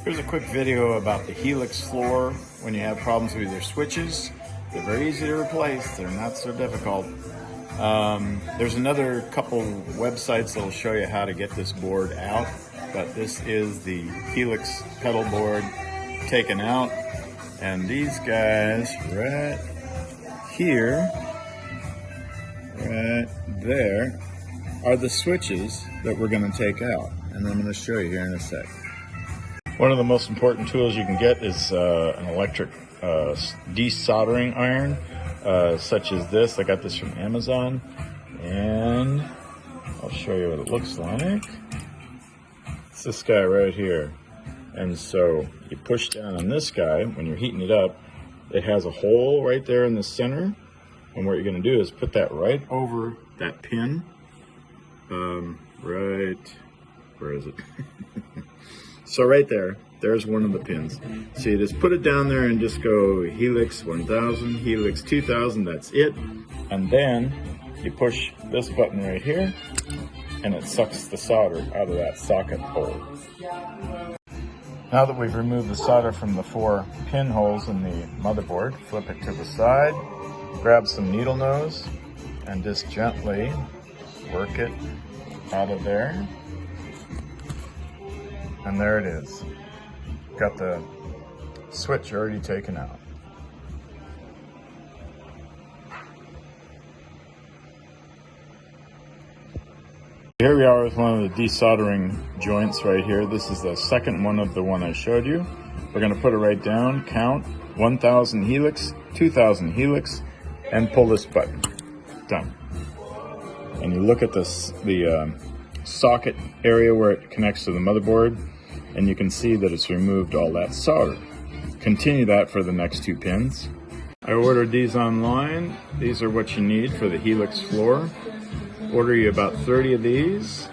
Here's a quick video about the Helix Floor when you have problems with your switches. They're very easy to replace. They're not so difficult. There's another couple websites that'll show you how to get this board out, but this is the Helix pedal board taken out. And these guys right here, right there, are the switches that we're going to take out. And I'm going to show you here in a sec. One of the most important tools you can get is an electric desoldering iron, such as this. I got this from Amazon, and I'll show you what it looks like. It's this guy right here. And so you push down on this guy when you're heating it up. It has a hole right there in the center, and what you're going to do is put that right over that pin. Right, where is it? So right there, there's one of the pins. So you just put it down there and just go Helix 1000, Helix 2000, that's it. And then you push this button right here, and it sucks the solder out of that socket hole. Now that we've removed the solder from the 4 pinholes in the motherboard, flip it to the side, grab some needle nose, and just gently work it out of there. And there it is. Got the switch already taken out. Here we are with one of the desoldering joints right here. This is the second one of the one I showed you. We're going to put it right down, count 1000 Helix, 2000 Helix, and pull this button. Done. And you look at this, the socket area where it connects to the motherboard, and you can see that it's removed all that solder. Continue that for the next 2 pins. I ordered these online. These are what you need for the Helix Floor. Order you about 30 of these.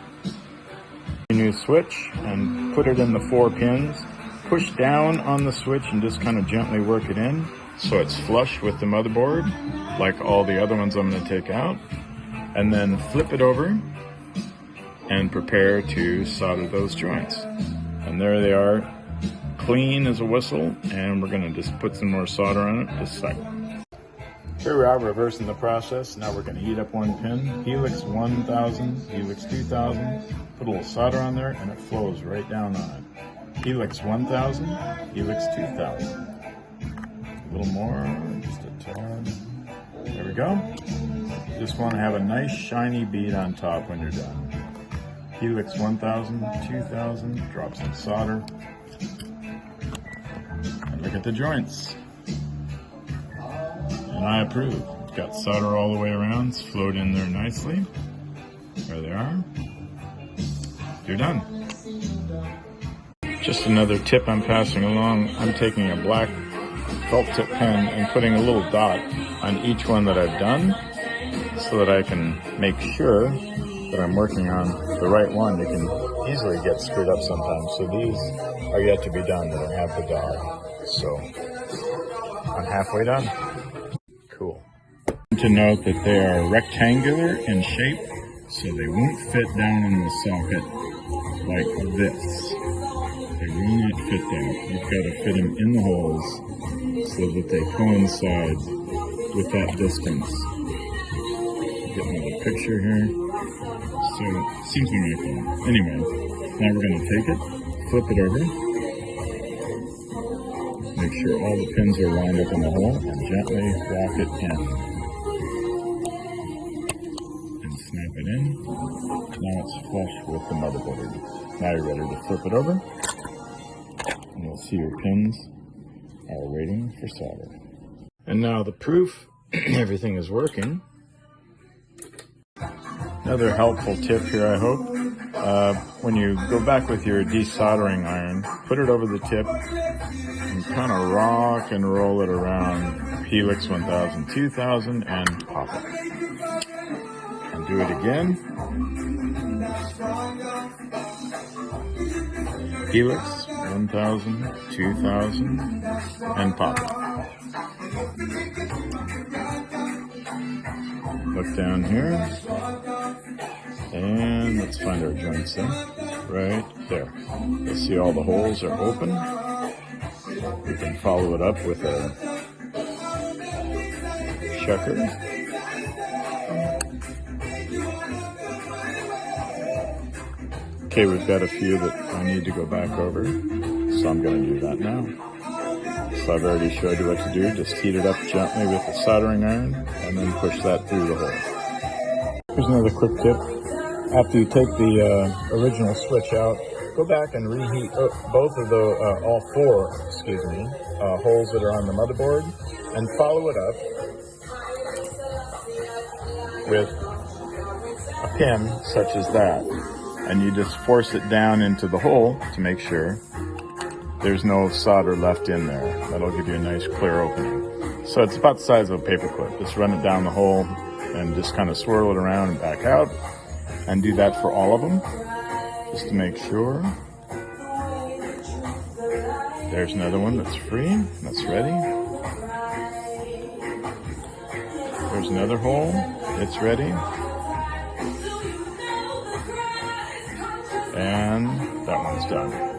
New switch and put it in the 4 pins. Push down on the switch and just kind of gently work it in so it's flush with the motherboard, like all the other ones I'm going to take out. And then flip it over and prepare to solder those joints. And there they are, clean as a whistle, and we're gonna just put some more solder on it just a second. Here we are, reversing the process. Now we're gonna heat up 1 pin, Helix 1000, Helix 2000, put a little solder on there, and it flows right down on it. Helix 1000, Helix 2000. A little more, just a tad. There we go. Just want to have a nice shiny bead on top when you're done. Helix 1000, 2000, drop some solder. And look at the joints. And I approve. It's got solder all the way around. It's flowed in there nicely. There they are. You're done. Just another tip I'm passing along. I'm taking a black felt tip pen and putting a little dot on each one that I've done, so that I can make sure that I'm working on the right one. You can easily get screwed up sometimes. So these are yet to be done that I have the dot. So I'm halfway done. Cool. To note that they are rectangular in shape, so they won't fit down in the socket like this. They will not fit there. You've got to fit them in the holes so that they coincide with that distance. Get another picture here. So it seems to be fun. Anyway, now we're going to take it, flip it over, make sure all the pins are lined up in the hole, and gently lock it in. And snap it in. Now it's flush with the motherboard. Now you're ready to flip it over, and you'll see your pins are waiting for solder. And now the proof everything is working. Another helpful tip here, I hope. When you go back with your desoldering iron, put it over the tip and kind of rock and roll it around Helix 1000, 2000, and pop it. And do it again. Helix 1000, 2000, and pop it. Look down here, and let's find our joints there. right there. You'll see all the holes are open. We can follow it up with a checker. Okay, we've got a few that I need to go back over, so I'm going to do that now. So I've already showed you what to do. Just heat it up gently with a soldering iron and then push that through the hole. Here's another quick tip. After you take the original switch out, go back and reheat both of the, all four, holes that are on the motherboard, and follow it up with a pin such as that. And you just force it down into the hole to make sure there's no solder left in there. That'll give you a nice clear opening. So it's about the size of a paper clip. Just run it down the hole and just kind of swirl it around and back out. And do that for all of them, just to make sure. There's another one that's free, that's ready. There's another hole, it's ready. And that one's done.